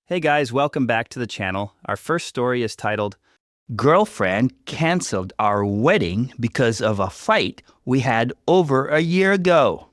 Hey guys, welcome back to the channel. Our first story is titled, Girlfriend Canceled Our Wedding Because of a Fight We Had Over a Year Ago.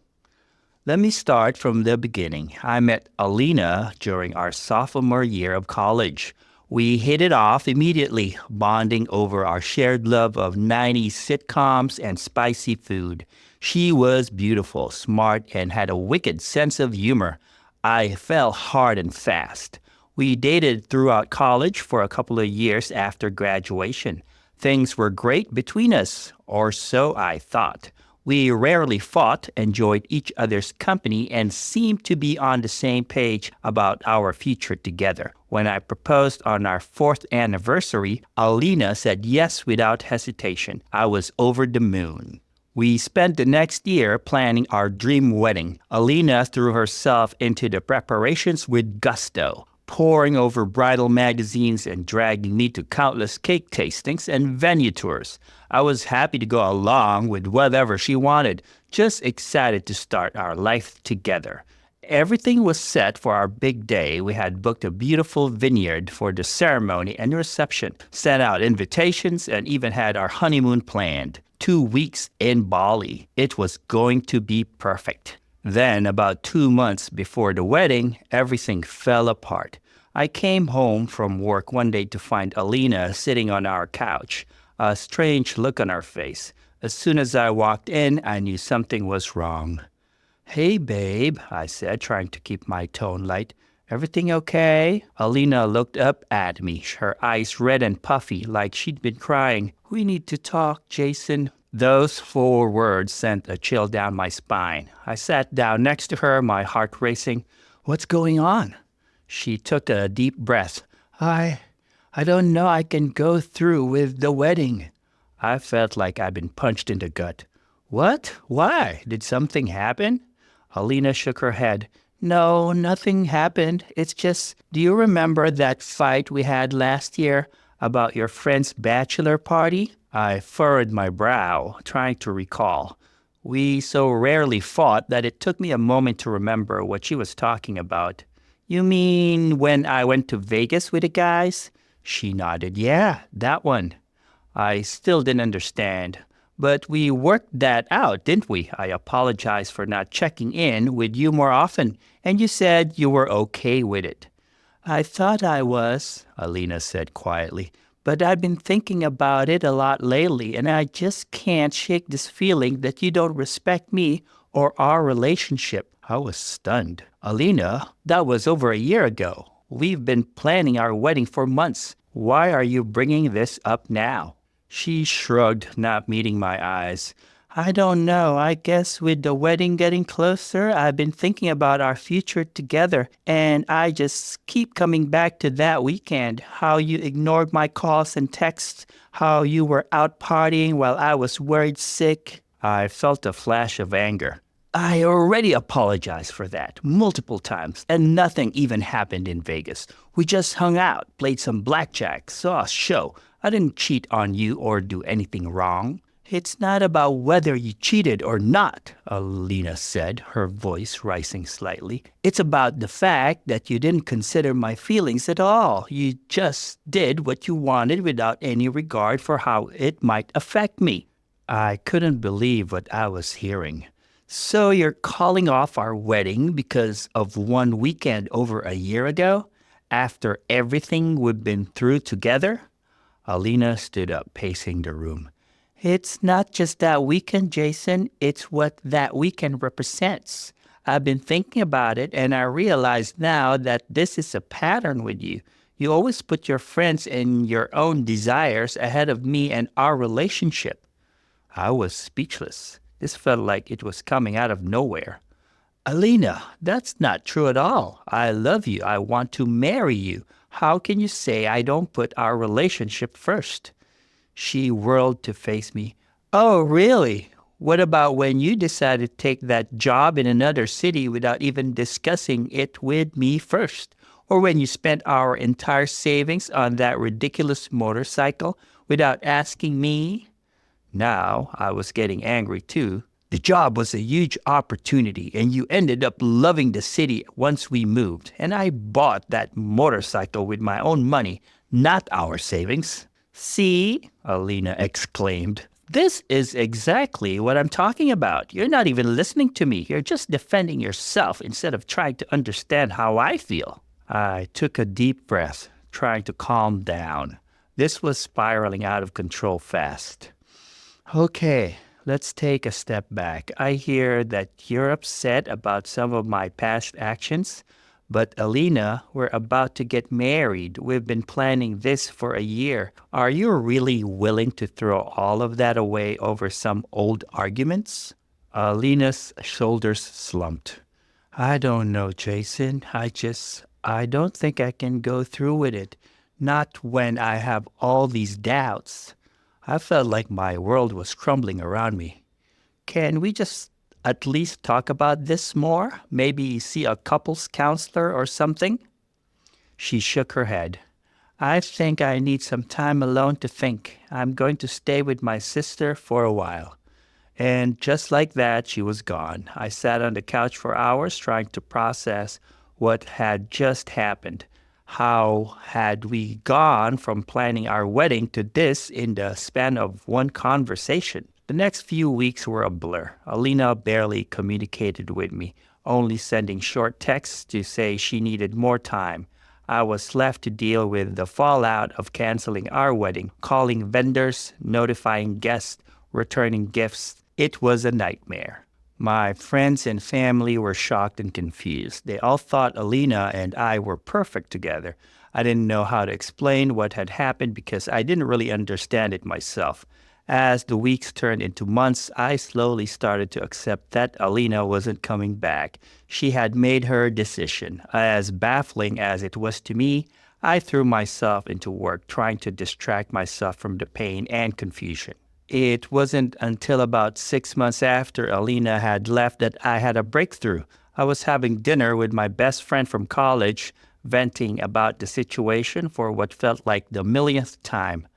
Let me start from the beginning. I met Alina during our sophomore year of college. We hit it off immediately, bonding over our shared love of 90s sitcoms and spicy food. She was beautiful, smart, and had a wicked sense of humor. I fell hard and fast. We dated throughout college for a couple of years after graduation. Things were great between us, or so I thought. We rarely fought, enjoyed each other's company, and seemed to be on the same page about our future together. When I proposed on our 4th anniversary, Alina said yes without hesitation. I was over the moon. We spent the next year planning our dream wedding. Alina threw herself into the preparations with gusto, poring over bridal magazines and dragging me to countless cake tastings and venue tours. I was happy to go along with whatever she wanted, just excited to start our life together. Everything was set for our big day. We had booked a beautiful vineyard for the ceremony and reception, sent out invitations, and even had our honeymoon planned. 2 weeks in Bali. It was going to be perfect. Then, about 2 months before the wedding, everything fell apart. I came home from work one day to find Alina sitting on our couch, a strange look on her face. As soon as I walked in, I knew something was wrong. "Hey, babe," I said, trying to keep my tone light. "Everything okay?" Alina looked up at me, her eyes red and puffy, like she'd been crying. "We need to talk, Jason." Those 4 words sent a chill down my spine. I sat down next to her, my heart racing. "What's going on?" She took a deep breath. I don't know I can go through with the wedding." I felt like I'd been punched in the gut. "What? Why? Did something happen?" Alina shook her head. "No, nothing happened. It's just, do you remember that fight we had last year about your friend's bachelor party?" I furrowed my brow, trying to recall. We so rarely fought that it took me a moment to remember what she was talking about. "You mean when I went to Vegas with the guys?" She nodded. "Yeah, that one." I still didn't understand. "But we worked that out, didn't we? I apologized for not checking in with you more often, and you said you were okay with it." "I thought I was," Alina said quietly. "But I've been thinking about it a lot lately, and I just can't shake this feeling that you don't respect me or our relationship." I was stunned. "Alina, that was over a year ago. We've been planning our wedding for months. Why are you bringing this up now?" She shrugged, not meeting my eyes. "I don't know. I guess with the wedding getting closer, I've been thinking about our future together, and I just keep coming back to that weekend, how you ignored my calls and texts, how you were out partying while I was worried sick." I felt a flash of anger. "I already apologized for that multiple times, and nothing even happened in Vegas. We just hung out, played some blackjack, saw a show. I didn't cheat on you or do anything wrong." "It's not about whether you cheated or not," Alina said, her voice rising slightly. "It's about the fact that you didn't consider my feelings at all. You just did what you wanted without any regard for how it might affect me." I couldn't believe what I was hearing. "So you're calling off our wedding because of one weekend over a year ago? After everything we've been through together?" Alina stood up, pacing the room. "It's not just that weekend, Jason. It's what that weekend represents. I've been thinking about it, and I realize now that this is a pattern with you. You always put your friends and your own desires ahead of me and our relationship." I was speechless. This felt like it was coming out of nowhere. "Alina, that's not true at all. I love you. I want to marry you. How can you say I don't put our relationship first?" She whirled to face me. "Oh, really? What about when you decided to take that job in another city without even discussing it with me first? Or when you spent our entire savings on that ridiculous motorcycle without asking me?" Now I was getting angry too. The job was a huge opportunity, and you ended up loving the city once we moved. And I bought that motorcycle with my own money, not our savings. See, Alina exclaimed. This is exactly what I'm talking about. You're not even listening to me. You're just defending yourself instead of trying to understand how I feel. I took a deep breath, trying to calm down. This was spiraling out of control fast. Okay, let's take a step back. I hear that you're upset about some of my past actions, but Alina, we're about to get married. We've been planning this for a year. Are you really willing to throw all of that away over some old arguments? Alina's shoulders slumped. I don't know, Jason. I don't think I can go through with it. Not when I have all these doubts. I felt like my world was crumbling around me. Can we just at least talk about this more? Maybe see a couples counselor or something? She shook her head. I think I need some time alone to think. I'm going to stay with my sister for a while. And just like that, she was gone. I sat on the couch for hours trying to process what had just happened. How had we gone from planning our wedding to this in the span of one conversation? The next few weeks were a blur. Alina barely communicated with me, only sending short texts to say she needed more time. I was left to deal with the fallout of canceling our wedding, calling vendors, notifying guests, returning gifts. It was a nightmare. My friends and family were shocked and confused. They all thought Alina and I were perfect together. I didn't know how to explain what had happened because I didn't really understand it myself. As the weeks turned into months, I slowly started to accept that Alina wasn't coming back. She had made her decision. As baffling as it was to me, I threw myself into work, trying to distract myself from the pain and confusion. It wasn't until about 6 months after Alina had left that I had a breakthrough. I was having dinner with my best friend from college, venting about the situation for what felt like the millionth time.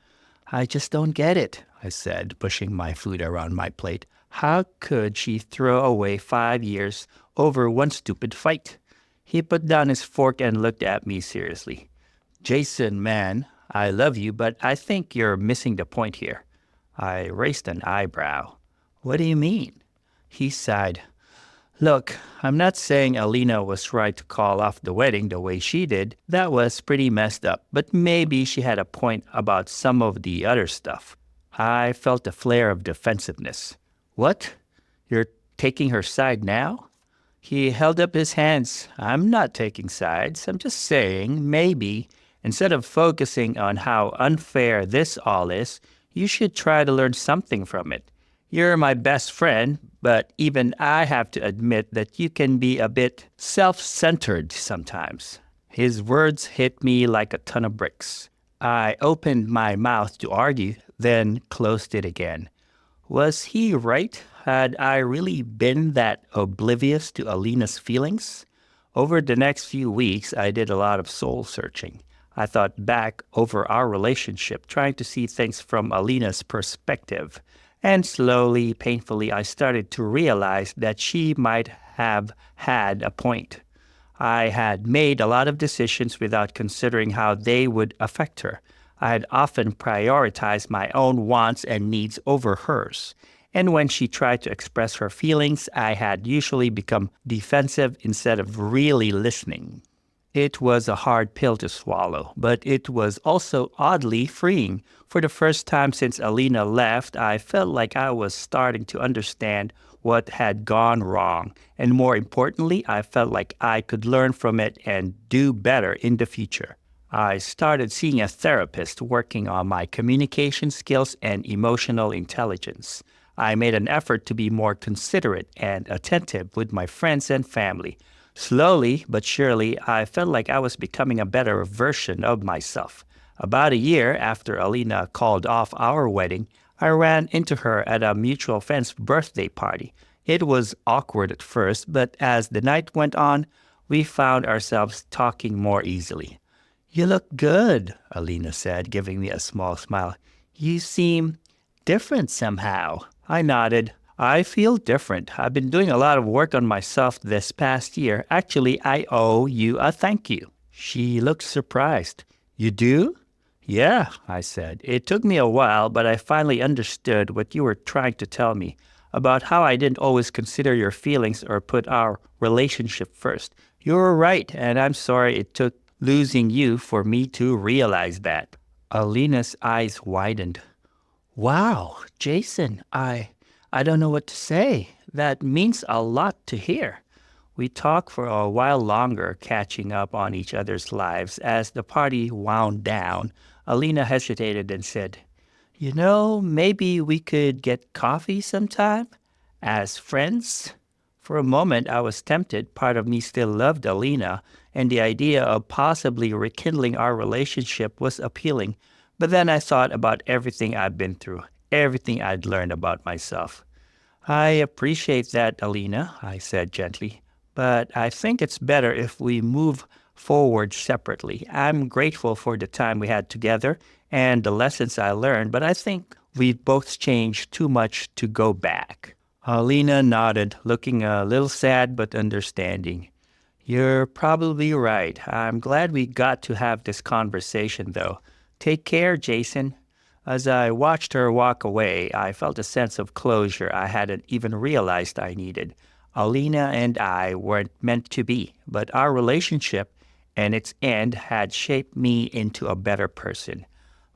I just don't get it, I said, pushing my food around my plate. How could she throw away 5 years over one stupid fight? He put down his fork and looked at me seriously. Jason, man, I love you, but I think you're missing the point here. I raised an eyebrow. What do you mean? He sighed. Look, I'm not saying Alina was right to call off the wedding the way she did. That was pretty messed up, but maybe she had a point about some of the other stuff. I felt a flare of defensiveness. What? You're taking her side now? He held up his hands. I'm not taking sides. I'm just saying, maybe, instead of focusing on how unfair this all is, you should try to learn something from it. You're my best friend, but even I have to admit that you can be a bit self-centered sometimes. His words hit me like a ton of bricks. I opened my mouth to argue, then closed it again. Was he right? Had I really been that oblivious to Alina's feelings? Over the next few weeks, I did a lot of soul searching. I thought back over our relationship, trying to see things from Alina's perspective. And slowly, painfully, I started to realize that she might have had a point. I had made a lot of decisions without considering how they would affect her. I had often prioritized my own wants and needs over hers. And when she tried to express her feelings, I had usually become defensive instead of really listening. It was a hard pill to swallow, but it was also oddly freeing. For the first time since Alina left, I felt like I was starting to understand what had gone wrong. And more importantly, I felt like I could learn from it and do better in the future. I started seeing a therapist working on my communication skills and emotional intelligence. I made an effort to be more considerate and attentive with my friends and family. Slowly but surely, I felt like I was becoming a better version of myself. About a year after Alina called off our wedding, I ran into her at a mutual friend's birthday party. It was awkward at first, but as the night went on, we found ourselves talking more easily. You look good, Alina said, giving me a small smile. You seem different somehow. I nodded. I feel different. I've been doing a lot of work on myself this past year. Actually, I owe you a thank you. She looked surprised. You do? Yeah, I said. It took me a while, but I finally understood what you were trying to tell me about how I didn't always consider your feelings or put our relationship first. You were right, and I'm sorry it took losing you for me to realize that. Alina's eyes widened. Wow, Jason, I don't know what to say. That means a lot to hear. We talked for a while longer, catching up on each other's lives. As the party wound down, Alina hesitated and said, maybe we could get coffee sometime? As friends? For a moment, I was tempted. Part of me still loved Alina, and the idea of possibly rekindling our relationship was appealing. But then I thought about everything I've been through, everything I'd learned about myself. I appreciate that, Alina, I said gently, but I think it's better if we move forward separately. I'm grateful for the time we had together and the lessons I learned, but I think we've both changed too much to go back. Alina nodded, looking a little sad but understanding. You're probably right. I'm glad we got to have this conversation, though. Take care, Jason. As I watched her walk away, I felt a sense of closure I hadn't even realized I needed. Alina and I weren't meant to be, but our relationship and its end had shaped me into a better person.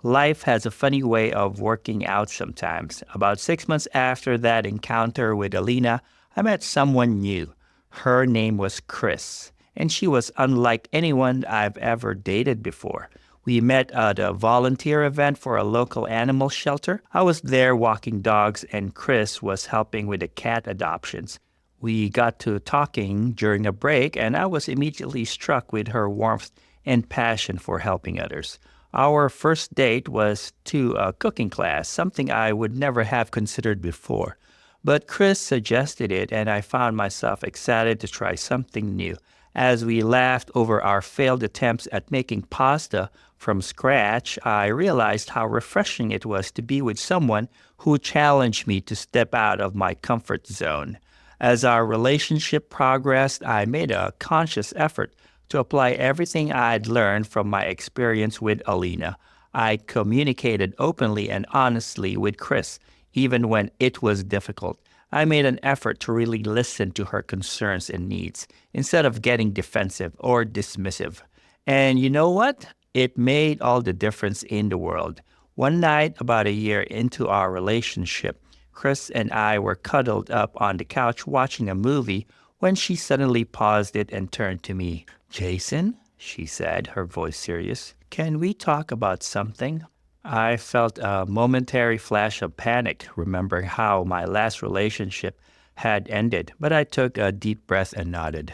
Life has a funny way of working out sometimes. About 6 months after that encounter with Alina, I met someone new. Her name was Chris, and she was unlike anyone I've ever dated before. We met at a volunteer event for a local animal shelter. I was there walking dogs, and Chris was helping with the cat adoptions. We got to talking during a break, and I was immediately struck with her warmth and passion for helping others. Our first date was to a cooking class, something I would never have considered before. But Chris suggested it, and I found myself excited to try something new. As we laughed over our failed attempts at making pasta from scratch, I realized how refreshing it was to be with someone who challenged me to step out of my comfort zone. As our relationship progressed, I made a conscious effort to apply everything I'd learned from my experience with Alina. I communicated openly and honestly with Chris, even when it was difficult. I made an effort to really listen to her concerns and needs instead of getting defensive or dismissive. And you know what? It made all the difference in the world. One night, about a year into our relationship, Chris and I were cuddled up on the couch watching a movie when she suddenly paused it and turned to me. Jason, she said, her voice serious, can we talk about something? I felt a momentary flash of panic, remembering how my last relationship had ended, but I took a deep breath and nodded.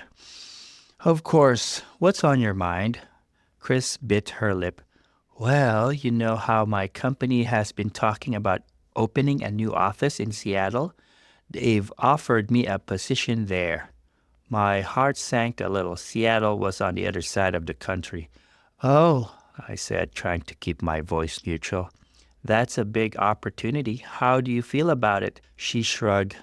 Of course, what's on your mind? Chris bit her lip. Well, you know how my company has been talking about opening a new office in Seattle? They've offered me a position there. My heart sank a little. Seattle was on the other side of the country. Oh, I said, trying to keep my voice neutral. That's a big opportunity. How do you feel about it? She shrugged.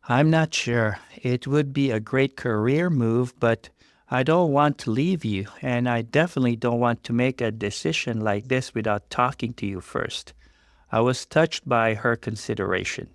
I'm not sure. It would be a great career move, but I don't want to leave you, and I definitely don't want to make a decision like this without talking to you first. I was touched by her consideration.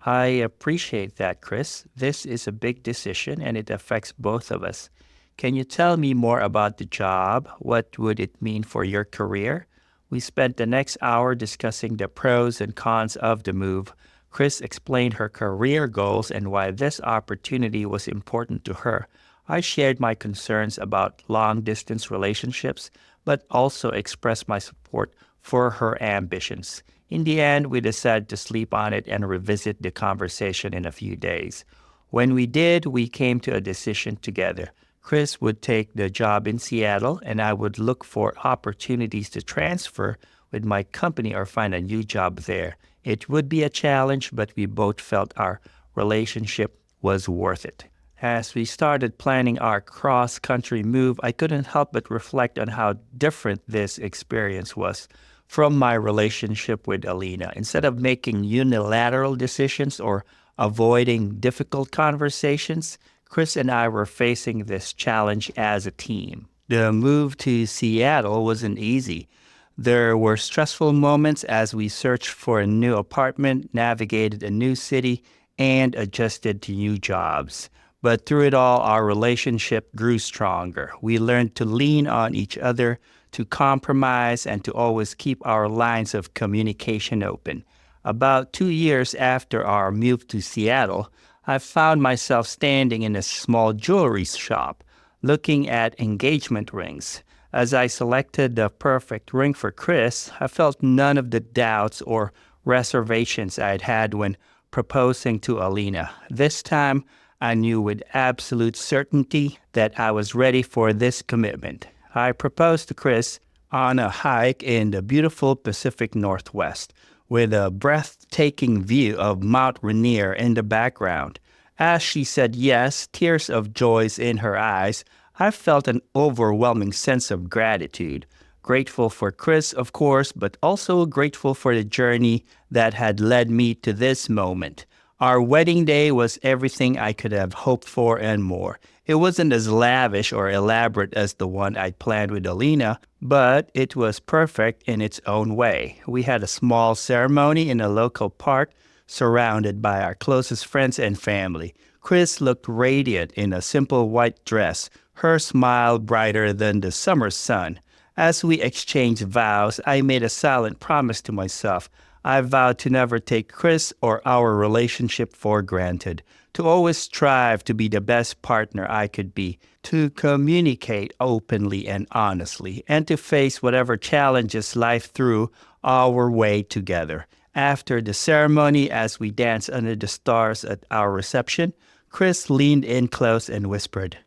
I appreciate that, Chris. This is a big decision, and it affects both of us. Can you tell me more about the job? What would it mean for your career? We spent the next hour discussing the pros and cons of the move. Chris explained her career goals and why this opportunity was important to her. I shared my concerns about long-distance relationships, but also expressed my support for her ambitions. In the end, we decided to sleep on it and revisit the conversation in a few days. When we did, we came to a decision together. Chris would take the job in Seattle, and I would look for opportunities to transfer with my company or find a new job there. It would be a challenge, but we both felt our relationship was worth it. As we started planning our cross-country move, I couldn't help but reflect on how different this experience was from my relationship with Alina. Instead of making unilateral decisions or avoiding difficult conversations, Chris and I were facing this challenge as a team. The move to Seattle wasn't easy. There were stressful moments as we searched for a new apartment, navigated a new city, and adjusted to new jobs. But through it all, our relationship grew stronger. We learned to lean on each other, to compromise, and to always keep our lines of communication open. About 2 years after our move to Seattle, I found myself standing in a small jewelry shop, looking at engagement rings. As I selected the perfect ring for Chris, I felt none of the doubts or reservations I'd had when proposing to Alina. This time, I knew with absolute certainty that I was ready for this commitment. I proposed to Chris on a hike in the beautiful Pacific Northwest, with a breathtaking view of Mount Rainier in the background. As she said yes, tears of joy in her eyes, I felt an overwhelming sense of gratitude. Grateful for Chris, of course, but also grateful for the journey that had led me to this moment. Our wedding day was everything I could have hoped for and more. It wasn't as lavish or elaborate as the one I'd planned with Alina, but it was perfect in its own way. We had a small ceremony in a local park, surrounded by our closest friends and family. Chris looked radiant in a simple white dress, her smile brighter than the summer sun. As we exchanged vows, I made a silent promise to myself. I vowed to never take Chris or our relationship for granted, to always strive to be the best partner I could be, to communicate openly and honestly, and to face whatever challenges life threw our way together. After the ceremony, as we danced under the stars at our reception, Chris leaned in close and whispered,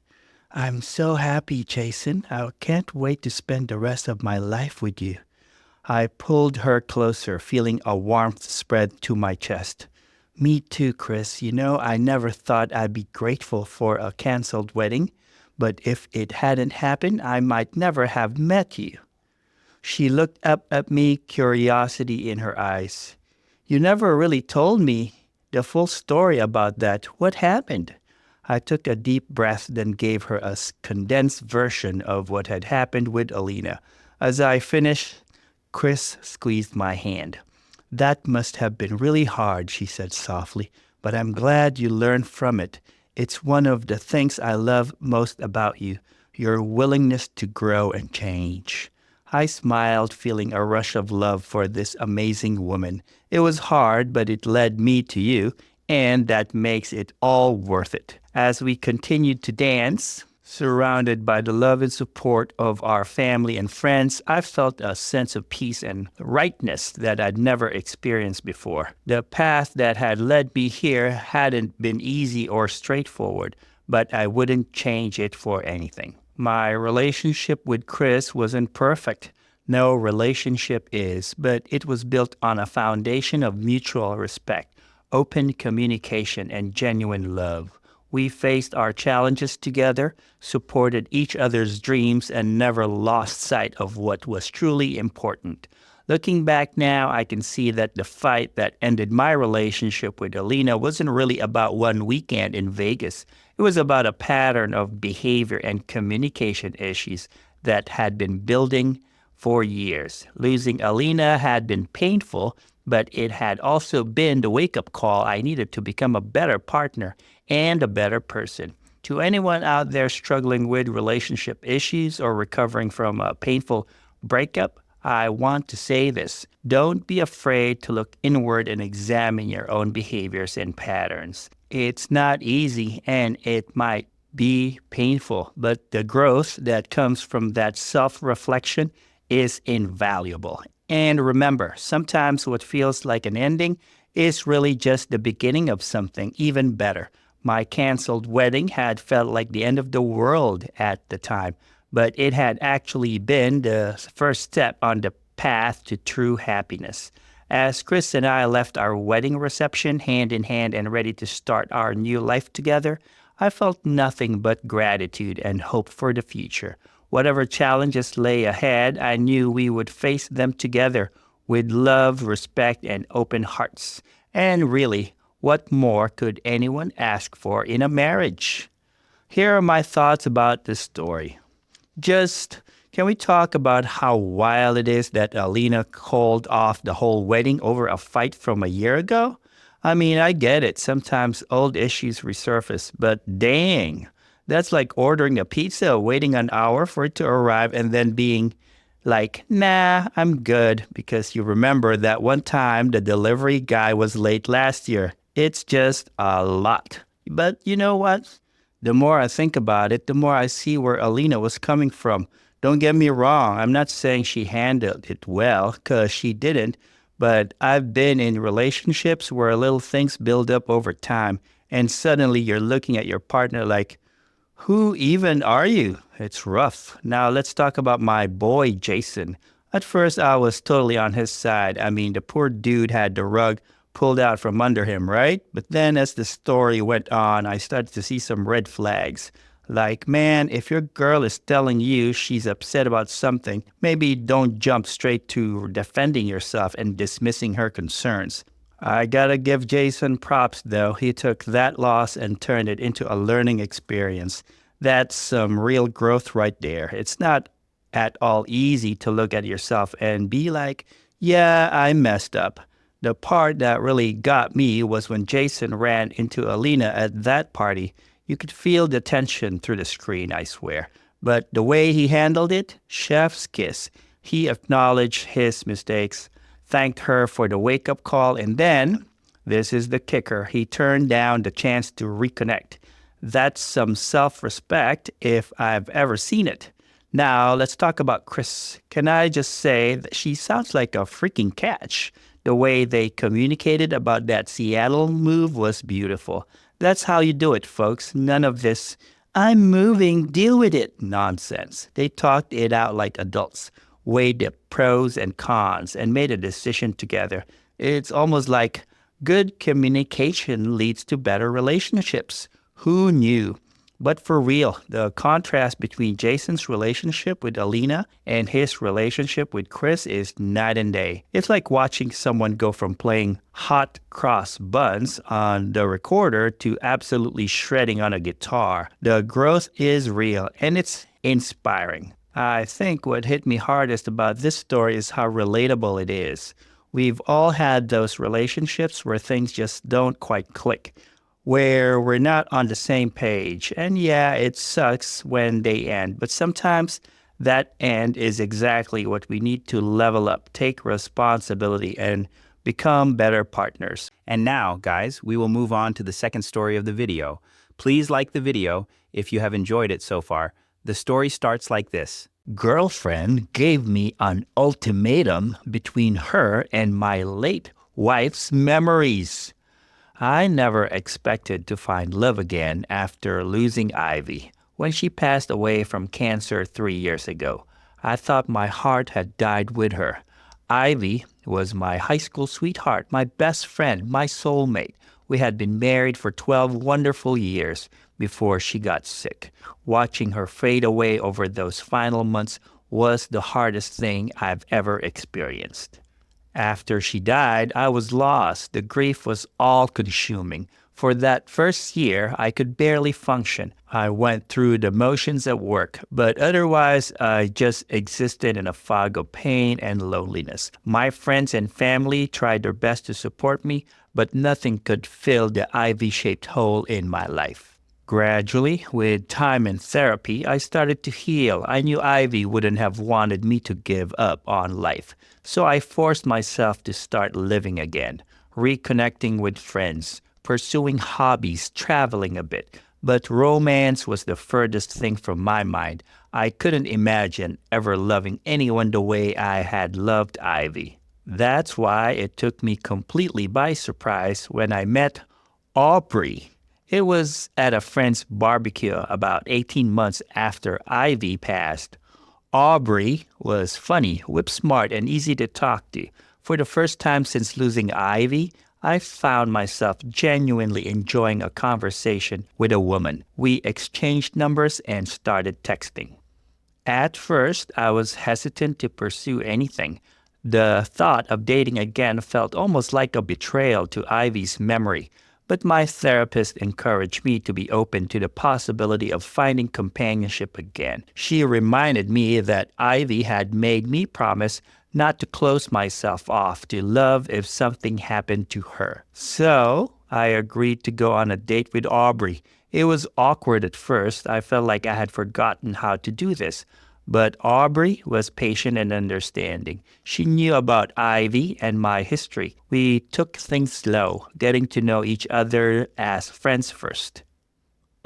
"I'm so happy, Jason. I can't wait to spend the rest of my life with you." I pulled her closer, feeling a warmth spread to my chest. "Me too, Chris. You know, I never thought I'd be grateful for a canceled wedding, but if it hadn't happened, I might never have met you." She looked up at me, curiosity in her eyes. "You never really told me the full story about that. What happened?" I took a deep breath, then gave her a condensed version of what had happened with Alina. As I finished, Chris squeezed my hand. "That must have been really hard," she said softly, "but I'm glad you learned from it. It's one of the things I love most about you, your willingness to grow and change." I smiled, feeling a rush of love for this amazing woman. It was hard, but it led me to you, and that makes it all worth it. As we continued to dance, surrounded by the love and support of our family and friends, I felt a sense of peace and rightness that I'd never experienced before. The path that had led me here hadn't been easy or straightforward, but I wouldn't change it for anything. My relationship with Chris wasn't perfect. No relationship is, but it was built on a foundation of mutual respect, open communication, and genuine love. We faced our challenges together, supported each other's dreams, and never lost sight of what was truly important. Looking back now, I can see that the fight that ended my relationship with Alina wasn't really about one weekend in Vegas. It was about a pattern of behavior and communication issues that had been building for years. Losing Alina had been painful, but it had also been the wake-up call I needed to become a better partner and a better person. To anyone out there struggling with relationship issues or recovering from a painful breakup, I want to say this. Don't be afraid to look inward and examine your own behaviors and patterns. It's not easy and it might be painful, but the growth that comes from that self-reflection is invaluable. And remember, sometimes what feels like an ending is really just the beginning of something even better. My canceled wedding had felt like the end of the world at the time, but it had actually been the first step on the path to true happiness. As Chris and I left our wedding reception hand in hand and ready to start our new life together, I felt nothing but gratitude and hope for the future. Whatever challenges lay ahead, I knew we would face them together with love, respect, and open hearts. And really, What more could anyone ask for in a marriage? Here are my thoughts about this story. Just, can we talk about how wild it is that Alina called off the whole wedding over a fight from a year ago? I mean, I get it. Sometimes old issues resurface, but dang, that's like ordering a pizza, waiting an hour for it to arrive, and then being like, nah, I'm good, because you remember that one time the delivery guy was late last year. It's just a lot. But you know what? The more I think about it, the more I see where Alina was coming from. Don't get me wrong, I'm not saying she handled it well, because she didn't, but I've been in relationships where little things build up over time, and suddenly you're looking at your partner like, who even are you? It's rough. Now let's talk about my boy, Jason. At first, I was totally on his side. I mean, the poor dude had the rug pulled out from under him, right? But then as the story went on, I started to see some red flags. Like, man, if your girl is telling you she's upset about something, maybe don't jump straight to defending yourself and dismissing her concerns. I gotta give Jason props though. He took that loss and turned it into a learning experience. That's some real growth right there. It's not at all easy to look at yourself and be like, yeah, I messed up. The part that really got me was when Jason ran into Alina at that party. You could feel the tension through the screen, I swear. But the way he handled it, chef's kiss. He acknowledged his mistakes, thanked her for the wake-up call, and then, this is the kicker, he turned down the chance to reconnect. That's some self-respect if I've ever seen it. Now, let's talk about Chris. Can I just say that she sounds like a freaking catch? The way they communicated about that Seattle move was beautiful. That's how you do it, folks. None of this, I'm moving, deal with it nonsense. They talked it out like adults, weighed the pros and cons, and made a decision together. It's almost like good communication leads to better relationships. Who knew? But for real, the contrast between Jason's relationship with Alina and his relationship with Chris is night and day. It's like watching someone go from playing hot cross buns on the recorder to absolutely shredding on a guitar. The growth is real, and it's inspiring. I think what hit me hardest about this story is how relatable it is. We've all had those relationships where things just don't quite click, where we're not on the same page. And yeah, it sucks when they end, but sometimes that end is exactly what we need to level up, take responsibility, and become better partners. And now, guys, we will move on to the second story of the video. Please like the video if you have enjoyed it so far. The story starts like this. Girlfriend gave me an ultimatum between her and my late wife's memories. I never expected to find love again after losing Ivy. When she passed away from cancer 3 years ago, I thought my heart had died with her. Ivy was my high school sweetheart, my best friend, my soulmate. We had been married for 12 wonderful years before she got sick. Watching her fade away over those final months was the hardest thing I've ever experienced. After she died, I was lost. The grief was all-consuming. For that first year, I could barely function. I went through the motions at work, but otherwise, I just existed in a fog of pain and loneliness. My friends and family tried their best to support me, but nothing could fill the ivy-shaped hole in my life. Gradually, with time and therapy, I started to heal. I knew Ivy wouldn't have wanted me to give up on life, so I forced myself to start living again, reconnecting with friends, pursuing hobbies, traveling a bit. But romance was the furthest thing from my mind. I couldn't imagine ever loving anyone the way I had loved Ivy. That's why it took me completely by surprise when I met Aubrey. It was at a friend's barbecue about 18 months after Ivy passed. Aubrey was funny, whip-smart, and easy to talk to. For the first time since losing Ivy, I found myself genuinely enjoying a conversation with a woman. We exchanged numbers and started texting. At first, I was hesitant to pursue anything. The thought of dating again felt almost like a betrayal to Ivy's memory. But my therapist encouraged me to be open to the possibility of finding companionship again. She reminded me that Ivy had made me promise not to close myself off to love if something happened to her. So I agreed to go on a date with Aubrey. It was awkward at first. I felt like I had forgotten how to do this. But Aubrey was patient and understanding. She knew about Ivy and my history. We took things slow, getting to know each other as friends first.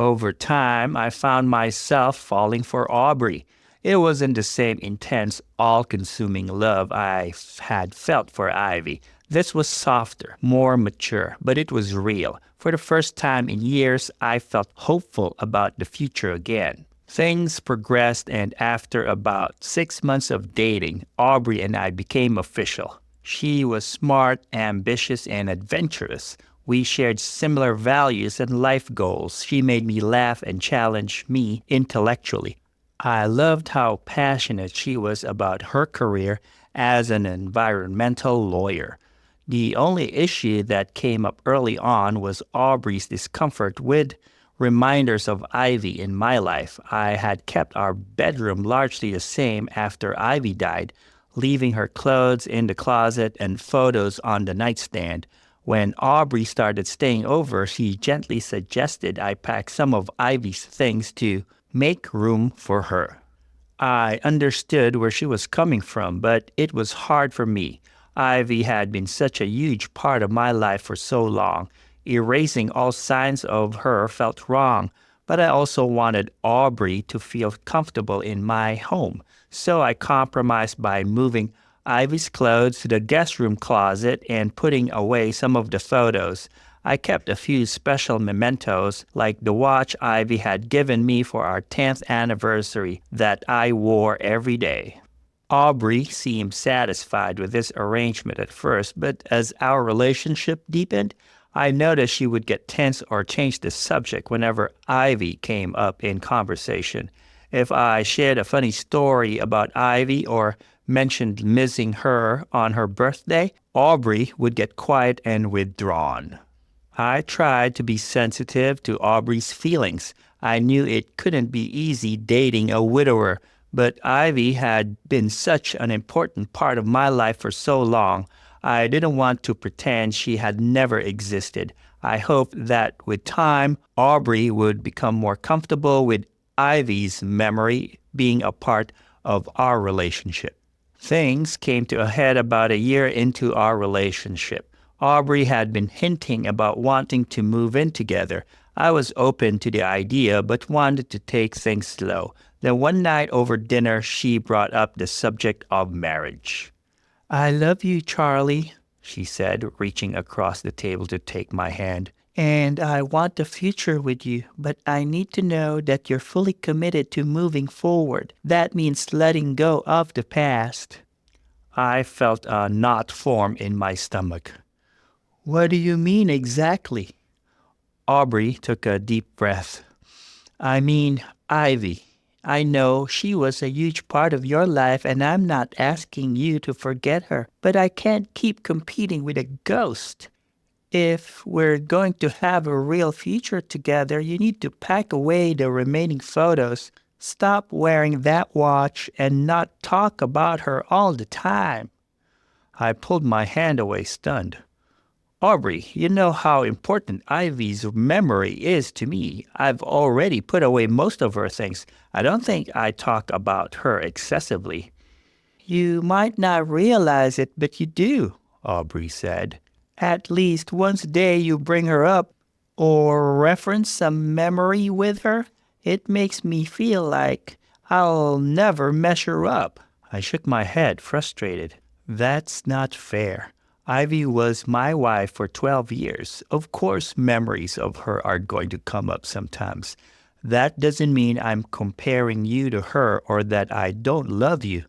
Over time, I found myself falling for Aubrey. It wasn't the same intense, all-consuming love I had felt for Ivy. This was softer, more mature, but it was real. For the first time in years, I felt hopeful about the future again. Things progressed, and after about 6 months of dating, Aubrey and I became official. She was smart, ambitious, and adventurous. We shared similar values and life goals. She made me laugh and challenge me intellectually. I loved how passionate she was about her career as an environmental lawyer. The only issue that came up early on was Aubrey's discomfort with reminders of Ivy in my life. I had kept our bedroom largely the same after Ivy died, leaving her clothes in the closet and photos on the nightstand. When Aubrey started staying over, she gently suggested I pack some of Ivy's things to make room for her. I understood where she was coming from, but it was hard for me. Ivy had been such a huge part of my life for so long. Erasing all signs of her felt wrong, but I also wanted Aubrey to feel comfortable in my home. So I compromised by moving Ivy's clothes to the guest room closet and putting away some of the photos. I kept a few special mementos, like the watch Ivy had given me for our 10th anniversary that I wore every day. Aubrey seemed satisfied with this arrangement at first, but as our relationship deepened, I noticed she would get tense or change the subject whenever Ivy came up in conversation. If I shared a funny story about Ivy or mentioned missing her on her birthday, Aubrey would get quiet and withdrawn. I tried to be sensitive to Aubrey's feelings. I knew it couldn't be easy dating a widower, but Ivy had been such an important part of my life for so long. I didn't want to pretend she had never existed. I hoped that with time, Aubrey would become more comfortable with Ivy's memory being a part of our relationship. Things came to a head about a year into our relationship. Aubrey had been hinting about wanting to move in together. I was open to the idea, but wanted to take things slow. Then one night over dinner, she brought up the subject of marriage. "I love you, Charlie," she said, reaching across the table to take my hand. "And I want a future with you, but I need to know that you're fully committed to moving forward. That means letting go of the past." I felt a knot form in my stomach. "What do you mean exactly?" Aubrey took a deep breath. "I mean, Ivy. I know she was a huge part of your life, and I'm not asking you to forget her, but I can't keep competing with a ghost. If we're going to have a real future together, you need to pack away the remaining photos, stop wearing that watch, and not talk about her all the time." I pulled my hand away, stunned. "Aubrey, you know how important Ivy's memory is to me. I've already put away most of her things. I don't think I talk about her excessively." "You might not realize it, but you do," Aubrey said. "At least once a day you bring her up or reference some memory with her. It makes me feel like I'll never measure up." I shook my head, frustrated. "That's not fair. Ivy was my wife for 12 years. Of course, memories of her are going to come up sometimes. That doesn't mean I'm comparing you to her or that I don't love you."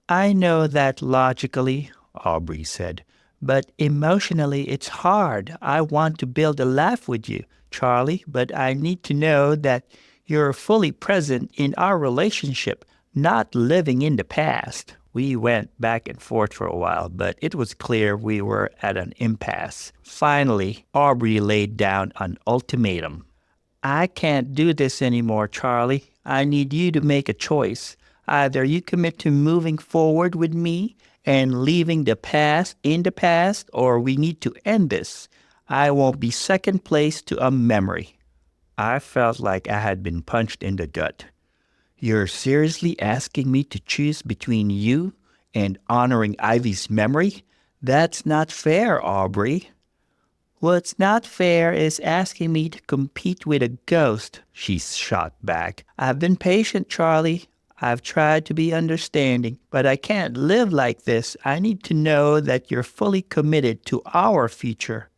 "I know that logically," Aubrey said, "but emotionally it's hard. I want to build a life with you, Charlie, but I need to know that you're fully present in our relationship, not living in the past." We went back and forth for a while, but it was clear we were at an impasse. Finally, Aubrey laid down an ultimatum. I can't do this anymore, Charlie. I need you to make a choice. Either you commit to moving forward with me and leaving the past in the past, or we need to end this. I won't be second place to a memory. I felt like I had been punched in the gut. You're seriously asking me to choose between you and honoring Ivy's memory? That's not fair, Aubrey. What's not fair is asking me to compete with a ghost, she shot back. I've been patient, Charlie. I've tried to be understanding, but I can't live like this. I need to know that you're fully committed to our future.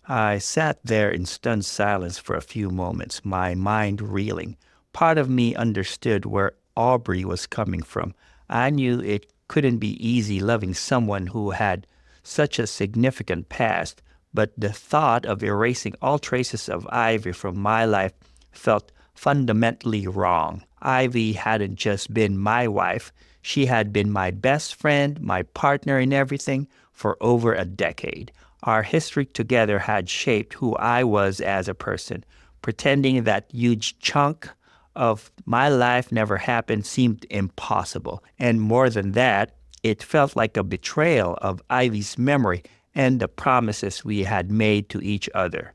I sat there in stunned silence for a few moments, my mind reeling. Part of me understood where Aubrey was coming from. I knew it couldn't be easy loving someone who had such a significant past, but the thought of erasing all traces of Ivy from my life felt fundamentally wrong. Ivy hadn't just been my wife. She had been my best friend, my partner in everything for over a decade. Our history together had shaped who I was as a person. Pretending that huge chunk of my life never happened seemed impossible. And more than that, it felt like a betrayal of Ivy's memory and the promises we had made to each other.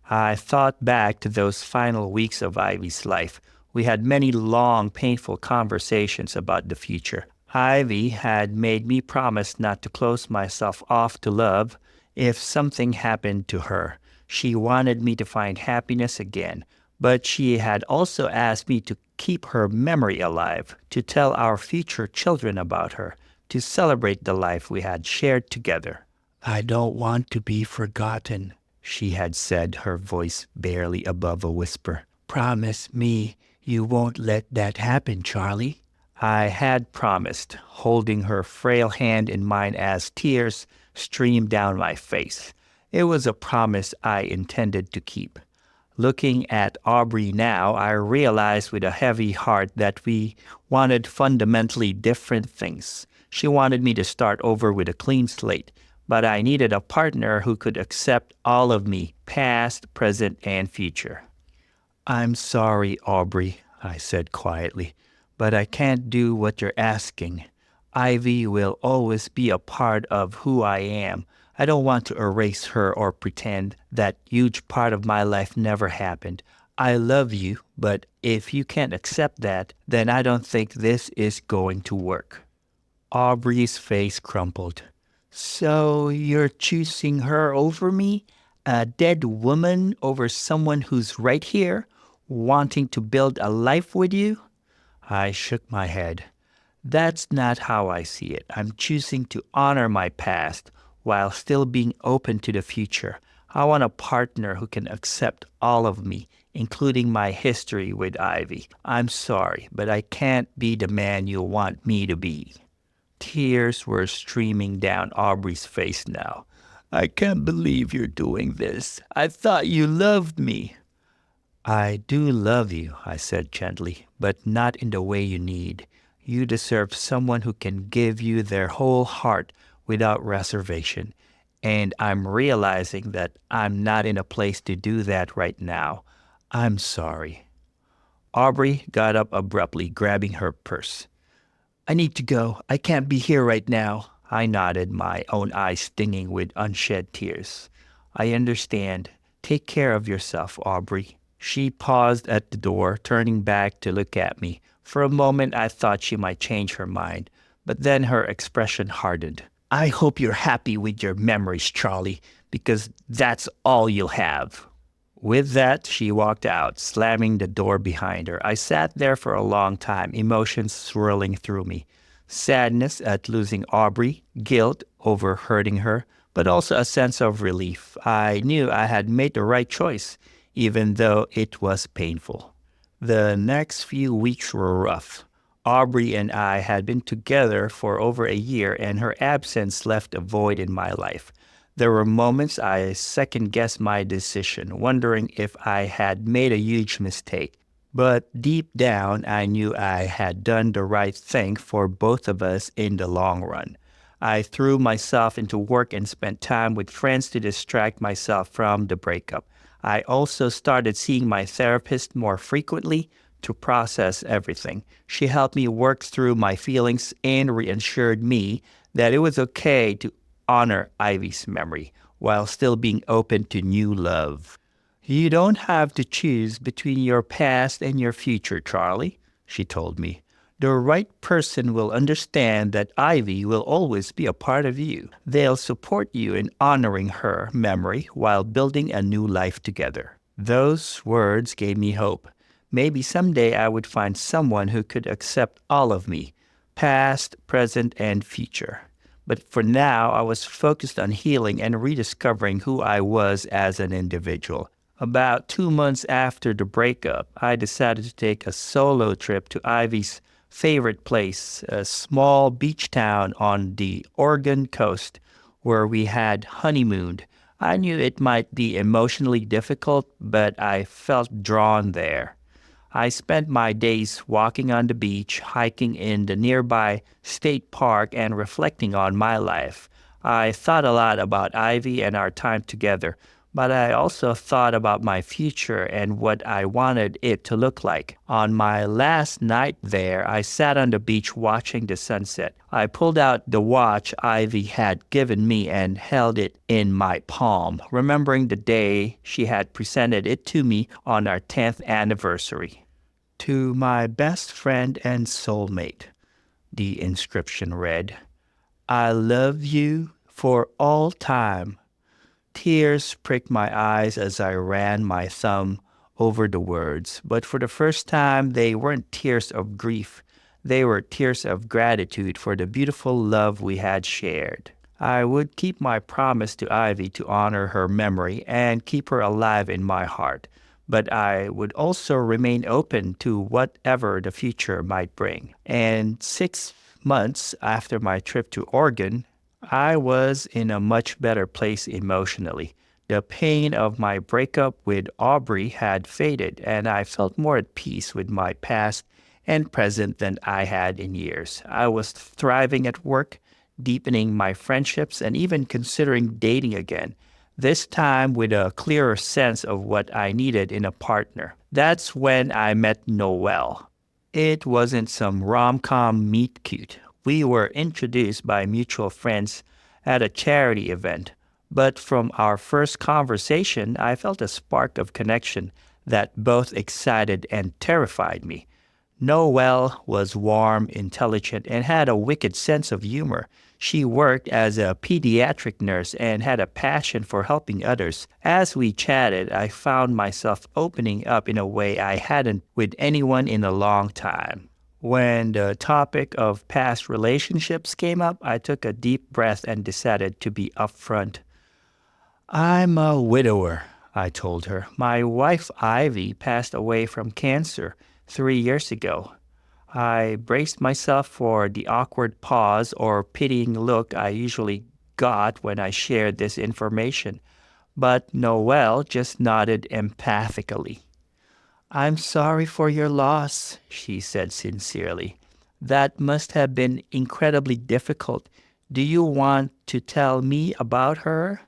I thought back to those final weeks of Ivy's life. We had many long, painful conversations about the future. Ivy had made me promise not to close myself off to love if something happened to her. She wanted me to find happiness again, but she had also asked me to keep her memory alive, to tell our future children about her, to celebrate the life we had shared together. I don't want to be forgotten, she had said, her voice barely above a whisper. Promise me you won't let that happen, Charlie. I had promised, holding her frail hand in mine as tears streamed down my face. It was a promise I intended to keep. Looking at Aubrey now, I realized with a heavy heart that we wanted fundamentally different things. She wanted me to start over with a clean slate, but I needed a partner who could accept all of me, past, present, and future. I'm sorry, Aubrey, I said quietly, but I can't do what you're asking. Ivy will always be a part of who I am. I don't want to erase her or pretend that huge part of my life never happened. I love you, but if you can't accept that, then I don't think this is going to work. Aubrey's face crumpled. So you're choosing her over me? A dead woman over someone who's right here, wanting to build a life with you? I shook my head. That's not how I see it. I'm choosing to honor my past while still being open to the future. I want a partner who can accept all of me, including my history with Ivy. I'm sorry, but I can't be the man you want me to be. Tears were streaming down Aubrey's face now. I can't believe you're doing this. I thought you loved me. I do love you, I said gently, but not in the way you need. You deserve someone who can give you their whole heart without reservation. And I'm realizing that I'm not in a place to do that right now. I'm sorry. Aubrey got up abruptly, grabbing her purse. I need to go. I can't be here right now. I nodded, my own eyes stinging with unshed tears. I understand. Take care of yourself, Aubrey. She paused at the door, turning back to look at me. For a moment, I thought she might change her mind, but then her expression hardened. I hope you're happy with your memories, Charlie, because that's all you'll have. With that, she walked out, slamming the door behind her. I sat there for a long time, emotions swirling through me. Sadness at losing Aubrey, guilt over hurting her, but also a sense of relief. I knew I had made the right choice, even though it was painful. The next few weeks were rough. Aubrey and I had been together for over a year, and her absence left a void in my life. There were moments I second-guessed my decision, wondering if I had made a huge mistake. But deep down, I knew I had done the right thing for both of us in the long run. I threw myself into work and spent time with friends to distract myself from the breakup. I also started seeing my therapist more frequently to process everything. She helped me work through my feelings and reassured me that it was okay to honor Ivy's memory while still being open to new love. You don't have to choose between your past and your future, Charlie, she told me. The right person will understand that Ivy will always be a part of you. They'll support you in honoring her memory while building a new life together. Those words gave me hope. Maybe someday I would find someone who could accept all of me, past, present, and future. But for now, I was focused on healing and rediscovering who I was as an individual. About 2 months after the breakup, I decided to take a solo trip to Ivy's favorite place, a small beach town on the Oregon coast where we had honeymooned. I knew it might be emotionally difficult, but I felt drawn there. I spent my days walking on the beach, hiking in the nearby state park, and reflecting on my life. I thought a lot about Ivy and our time together, but I also thought about my future and what I wanted it to look like. On my last night there, I sat on the beach watching the sunset. I pulled out the watch Ivy had given me and held it in my palm, remembering the day she had presented it to me on our 10th anniversary. To my best friend and soulmate, the inscription read, I love you for all time. Tears pricked my eyes as I ran my thumb over the words, but for the first time, they weren't tears of grief. They were tears of gratitude for the beautiful love we had shared. I would keep my promise to Ivy to honor her memory and keep her alive in my heart, but I would also remain open to whatever the future might bring. And 6 months after my trip to Oregon, I was in a much better place emotionally. The pain of my breakup with Aubrey had faded, and I felt more at peace with my past and present than I had in years. I was thriving at work, deepening my friendships, and even considering dating again, this time with a clearer sense of what I needed in a partner. That's when I met Noelle. It wasn't some rom-com meet cute. We were introduced by mutual friends at a charity event, but from our first conversation, I felt a spark of connection that both excited and terrified me. Noelle was warm, intelligent, and had a wicked sense of humor. She worked as a pediatric nurse and had a passion for helping others. As we chatted, I found myself opening up in a way I hadn't with anyone in a long time. When the topic of past relationships came up, I took a deep breath and decided to be upfront. I'm a widower, I told her. My wife, Ivy, passed away from cancer 3 years ago. I braced myself for the awkward pause or pitying look I usually got when I shared this information, but Noelle just nodded empathically. I'm sorry for your loss, she said sincerely. That must have been incredibly difficult. Do you want to tell me about her?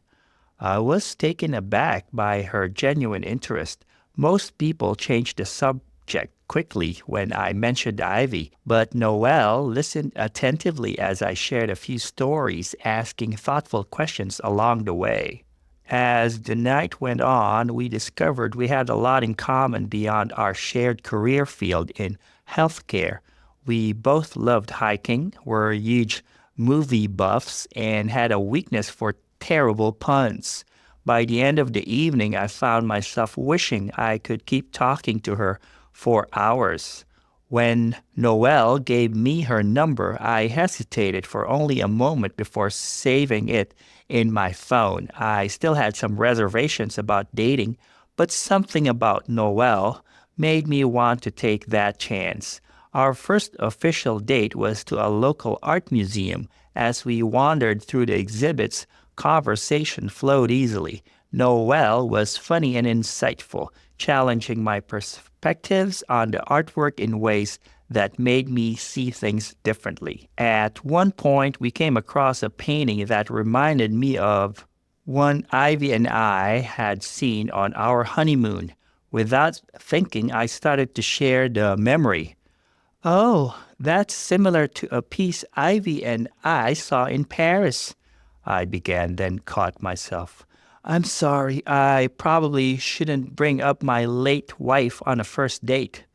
I was taken aback by her genuine interest. Most people change the subject quickly when I mentioned Ivy, but Noelle listened attentively as I shared a few stories, asking thoughtful questions along the way. As the night went on, we discovered we had a lot in common beyond our shared career field in healthcare. We both loved hiking, were huge movie buffs, and had a weakness for terrible puns. By the end of the evening, I found myself wishing I could keep talking to her for hours. When Noelle gave me her number, I hesitated for only a moment before saving it in my phone. I still had some reservations about dating, but something about Noelle made me want to take that chance. Our first official date was to a local art museum. As we wandered through the exhibits, conversation flowed easily. Noel was funny and insightful, challenging my perspectives on the artwork in ways that made me see things differently. At one point, we came across a painting that reminded me of one Ivy and I had seen on our honeymoon. Without thinking, I started to share the memory. Oh, that's similar to a piece Ivy and I saw in Paris. I began, then caught myself. I'm sorry, I probably shouldn't bring up my late wife on a first date.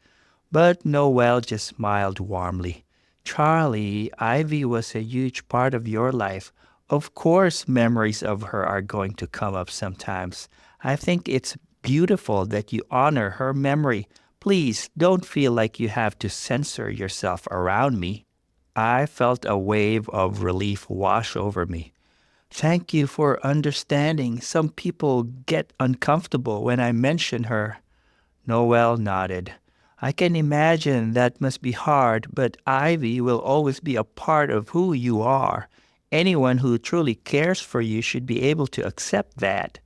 But Noel just smiled warmly. Charlie, Ivy was a huge part of your life. Of course, memories of her are going to come up sometimes. I think it's beautiful that you honor her memory. Please don't feel like you have to censor yourself around me. I felt a wave of relief wash over me. Thank you for understanding. Some people get uncomfortable when I mention her. Noel nodded. I can imagine that must be hard, but Ivy will always be a part of who you are. Anyone who truly cares for you should be able to accept that.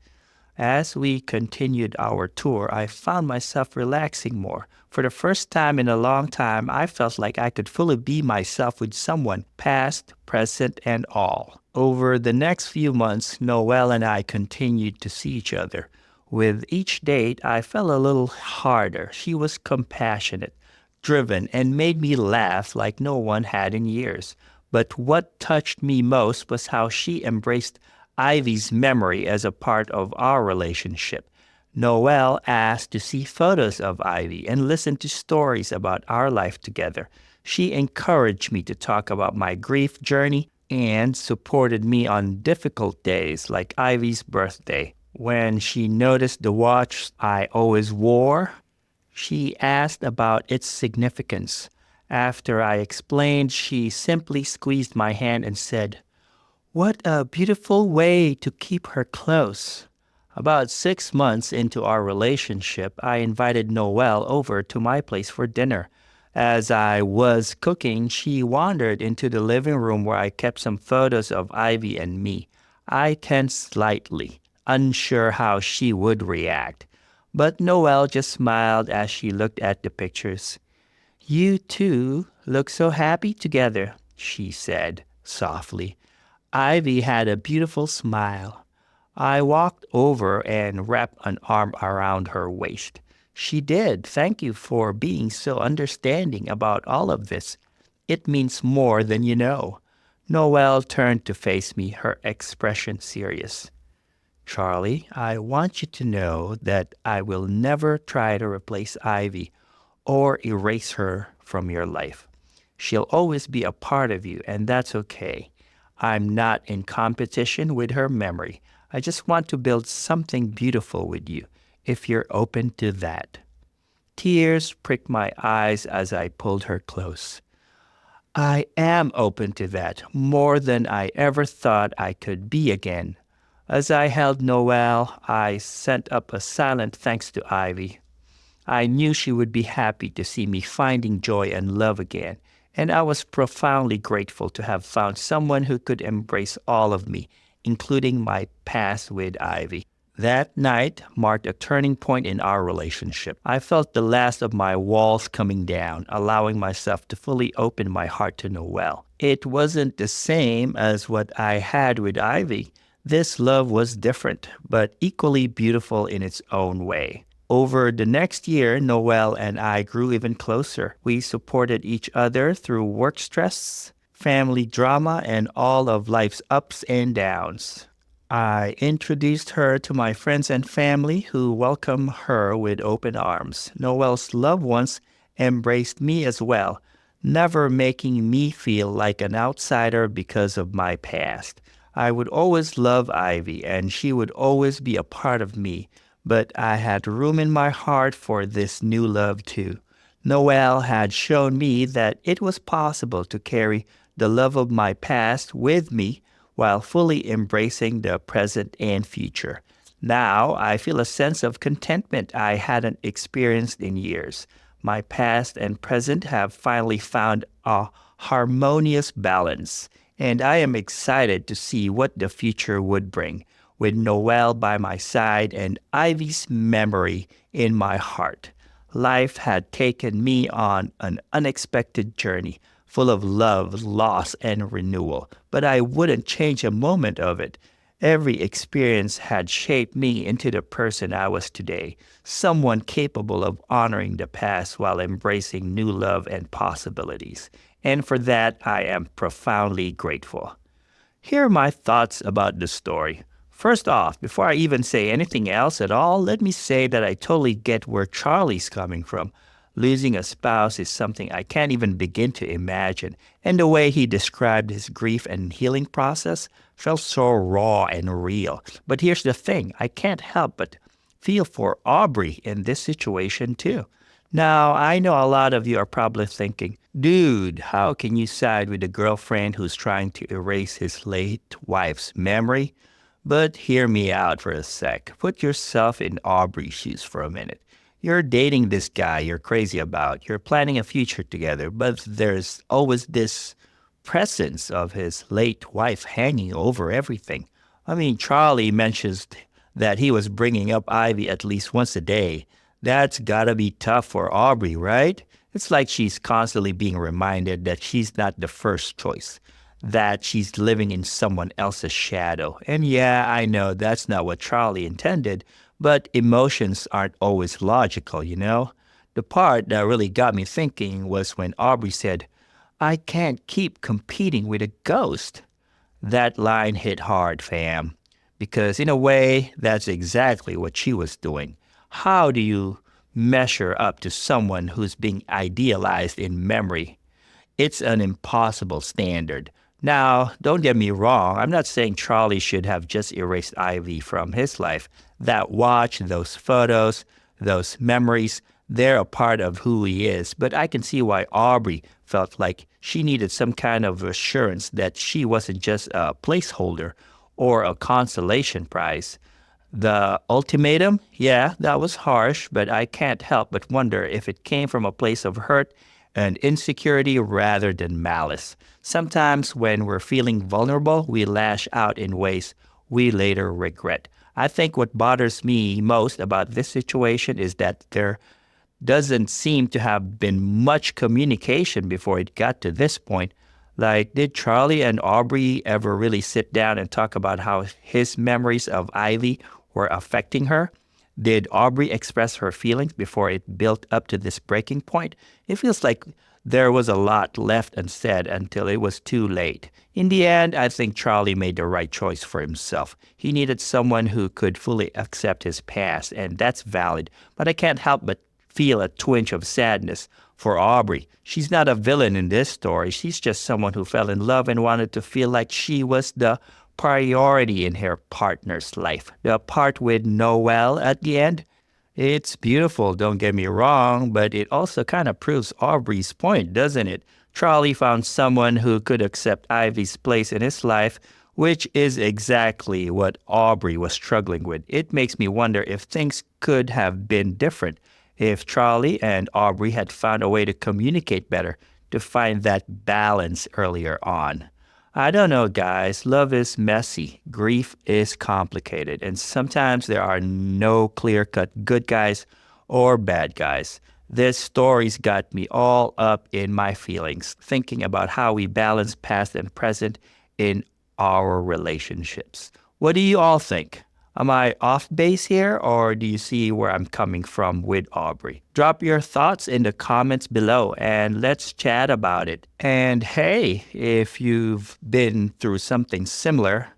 As we continued our tour, I found myself relaxing more. For the first time in a long time, I felt like I could fully be myself with someone, past, present, and all. Over the next few months, Noelle and I continued to see each other. With each date, I fell a little harder. She was compassionate, driven, and made me laugh like no one had in years. But what touched me most was how she embraced Ivy's memory as a part of our relationship. Noelle asked to see photos of Ivy and listen to stories about our life together. She encouraged me to talk about my grief journey and supported me on difficult days like Ivy's birthday. When she noticed the watch I always wore, she asked about its significance. After I explained, she simply squeezed my hand and said, "What a beautiful way to keep her close." About 6 months into our relationship, I invited Noelle over to my place for dinner. As I was cooking, she wandered into the living room where I kept some photos of Ivy and me. I tensed slightly, unsure how she would react. But Noelle just smiled as she looked at the pictures. "You two look so happy together," she said softly. Ivy had a beautiful smile. I walked over and wrapped an arm around her waist. "She did. Thank you for being so understanding about all of this. It means more than you know." Noelle turned to face me, her expression serious. "Charlie, I want you to know that I will never try to replace Ivy or erase her from your life. She'll always be a part of you, and that's okay. I'm not in competition with her memory. I just want to build something beautiful with you, if you're open to that." Tears pricked my eyes as I pulled her close. "I am open to that, more than I ever thought I could be again." As I held Noelle, I sent up a silent thanks to Ivy. I knew she would be happy to see me finding joy and love again, and I was profoundly grateful to have found someone who could embrace all of me, including my past with Ivy. That night marked a turning point in our relationship. I felt the last of my walls coming down, allowing myself to fully open my heart to Noelle. It wasn't the same as what I had with Ivy. This love was different, but equally beautiful in its own way. Over the next year, Noelle and I grew even closer. We supported each other through work stress, family drama, and all of life's ups and downs. I introduced her to my friends and family who welcomed her with open arms. Noelle's loved ones embraced me as well, never making me feel like an outsider because of my past. I would always love Ivy, and she would always be a part of me, but I had room in my heart for this new love too. Noelle had shown me that it was possible to carry the love of my past with me while fully embracing the present and future. Now I feel a sense of contentment I hadn't experienced in years. My past and present have finally found a harmonious balance, and I am excited to see what the future would bring. with Noel by my side and Ivy's memory in my heart. Life had taken me on an unexpected journey, full of love, loss, and renewal, but I wouldn't change a moment of it. Every experience had shaped me into the person I was today, someone capable of honoring the past while embracing new love and possibilities. And for that, I am profoundly grateful. Here are my thoughts about the story. First off, before I even say anything else at all, let me say that I totally get where Charlie's coming from. Losing a spouse is something I can't even begin to imagine, and the way he described his grief and healing process felt so raw and real. But here's the thing, I can't help but feel for Aubrey in this situation too. Now, I know a lot of you are probably thinking, dude, how can you side with a girlfriend who's trying to erase his late wife's memory? But hear me out for a sec. Put yourself in Aubrey's shoes for a minute. You're dating this guy you're crazy about. You're planning a future together, but there's always this presence of his late wife hanging over everything. I mean, Charlie mentions that he was bringing up Ivy at least once a day. That's gotta be tough for Aubrey, right? It's like she's constantly being reminded that she's not the first choice, that she's living in someone else's shadow. And yeah, I know that's not what Charlie intended, but emotions aren't always logical, you know? The part that really got me thinking was when Aubrey said, I can't keep competing with a ghost. That line hit hard, fam, because in a way, that's exactly what she was doing. How do you measure up to someone who's being idealized in memory? It's an impossible standard. Now, don't get me wrong, I'm not saying Charlie should have just erased Ivy from his life. That watch, those photos, those memories, they're a part of who he is. But I can see why Aubrey felt like she needed some kind of assurance that she wasn't just a placeholder or a consolation prize. The ultimatum, yeah, that was harsh, but I can't help but wonder if it came from a place of hurt and insecurity rather than malice. Sometimes when we're feeling vulnerable, we lash out in ways we later regret. I think what bothers me most about this situation is that there doesn't seem to have been much communication before it got to this point. Like, did Charlie and Aubrey ever really sit down and talk about how his memories of Ivy were affecting her? Did Aubrey express her feelings before it built up to this breaking point? It feels like there was a lot left unsaid until it was too late. In the end, I think Charlie made the right choice for himself. He needed someone who could fully accept his past, and that's valid. But I can't help but feel a twinge of sadness for Aubrey. She's not a villain in this story. She's just someone who fell in love and wanted to feel like she was the priority in her partner's life. The part with Noel at the end, it's beautiful, don't get me wrong, but it also kind of proves Aubrey's point, doesn't it? Charlie found someone who could accept Ivy's place in his life, which is exactly what Aubrey was struggling with. It makes me wonder if things could have been different, if Charlie and Aubrey had found a way to communicate better, to find that balance earlier on. I don't know, guys. Love is messy. Grief is complicated. And sometimes there are no clear-cut good guys or bad guys. This story's got me all up in my feelings, thinking about how we balance past and present in our relationships. What do you all think? Am I off base here, or do you see where I'm coming from with Aubrey? Drop your thoughts in the comments below and let's chat about it. And hey, if you've been through something similar,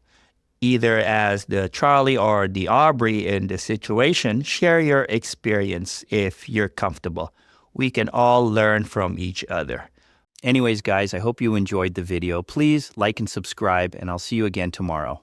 either as the Charlie or the Aubrey in the situation, share your experience if you're comfortable. We can all learn from each other. Anyways, guys, I hope you enjoyed the video. Please like and subscribe, and I'll see you again tomorrow.